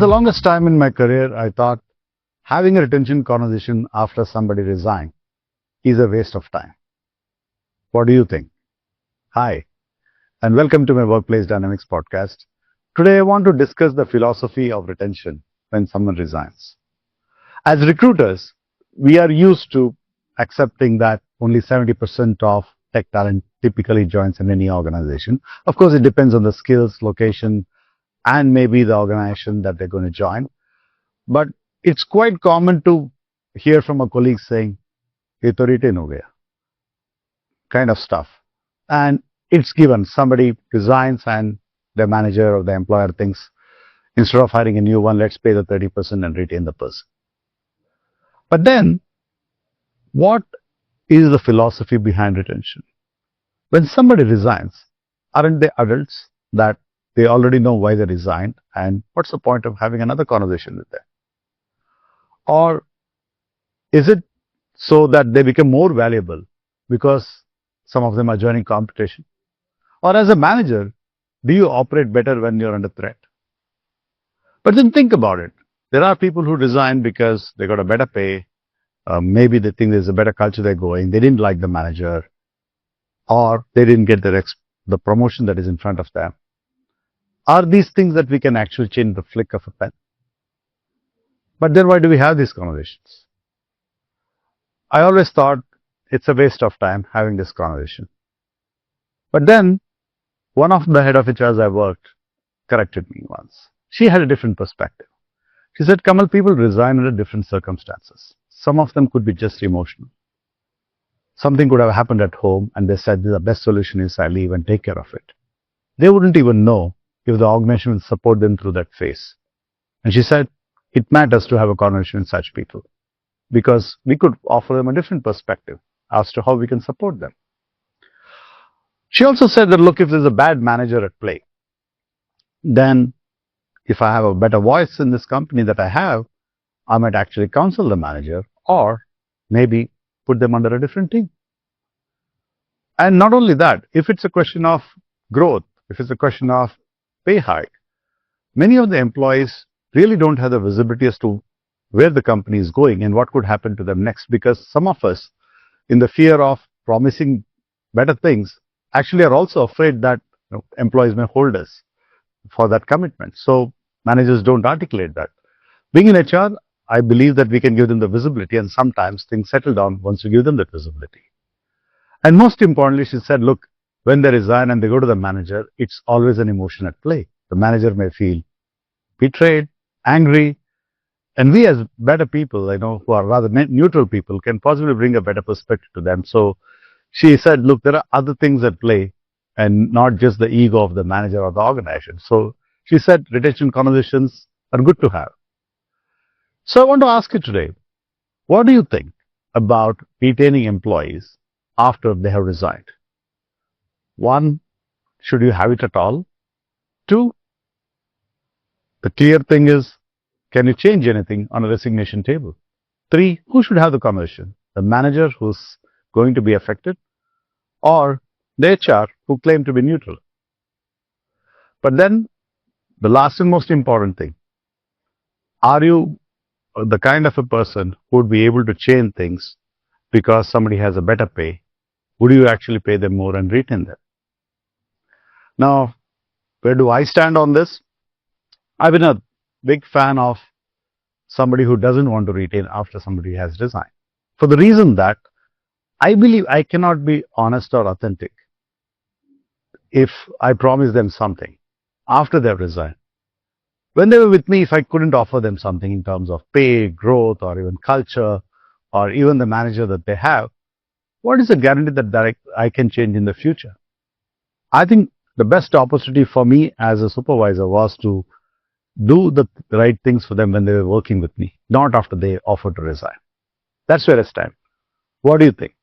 the longest time in my career, I thought having a retention conversation after somebody resigns is a waste of time. What do you think? Hi, and welcome to my Workplace Dynamics podcast. Today, I want to discuss the philosophy of retention when someone resigns. As recruiters, we are used to accepting that only 70% of tech talent typically joins in any organization. Of course, it depends on the skills, location, and maybe the organization that they're going to join. But it's quite common to hear from a colleague saying, "Ye to retain ho gaya," kind of stuff. And it's given. Somebody resigns and the manager or the employer thinks, instead of hiring a new one, let's pay the 30% and retain the person. But then, what is the philosophy behind retention? When somebody resigns, aren't they adults that they already know why they resigned, and what's the point of having another conversation with them? Or is it so that they become more valuable because some of them are joining competition? Or as a manager, do you operate better when you're under threat? But then think about it. There are people who resign because they got a better pay. Maybe they think there's a better culture they're going. They didn't like the manager, or they didn't get the promotion that is in front of them. Are these things that we can actually change the flick of a pen? But then why do we have these conversations? I always thought it's a waste of time having this conversation. But then one of the head of HRs I worked corrected me once. She had a different perspective. She said, "Kamal, people resign under different circumstances. Some of them could be just emotional. Something could have happened at home and they said the best solution is I leave and take care of it. They wouldn't even know if the organization will support them through that phase." And she said, it matters to have a conversation with such people because we could offer them a different perspective as to how we can support them. She also said that, look, if there's a bad manager at play, then if I have a better voice in this company that I have, I might actually counsel the manager or maybe put them under a different team. And not only that, if it's a question of growth, if it's a question of pay hike, many of the employees really don't have the visibility as to where the company is going and what could happen to them next, because some of us, in the fear of promising better things, actually are also afraid that employees may hold us for that commitment. So managers don't articulate that. Being in HR, I believe that we can give them the visibility, and sometimes things settle down once we give them that visibility. And most importantly, she said, look, when they resign and they go to the manager, it's always an emotion at play. The manager may feel betrayed, angry, and we as better people, who are rather neutral people, can possibly bring a better perspective to them. So she said, look, there are other things at play and not just the ego of the manager or the organization. So she said retention conversations are good to have. So I want to ask you today, what do you think about retaining employees after they have resigned? One, should you have it at all? Two, the clear thing is, can you change anything on a resignation table? Three, who should have the conversation? The manager who's going to be affected, or the HR who claim to be neutral? But then, the last and most important thing, are you the kind of a person who would be able to change things because somebody has a better pay? Would you actually pay them more and retain them? Now, where do I stand on this? I've been a big fan of somebody who doesn't want to retain after somebody has resigned, for the reason that I believe I cannot be honest or authentic if I promise them something after they've resigned. When they were with me, if I couldn't offer them something in terms of pay, growth, or even culture, or even the manager that they have, what is the guarantee that I can change in the future? I think the best opportunity for me as a supervisor was to do the right things for them when they were working with me, not after they offered to resign. That's where I stand. What do you think?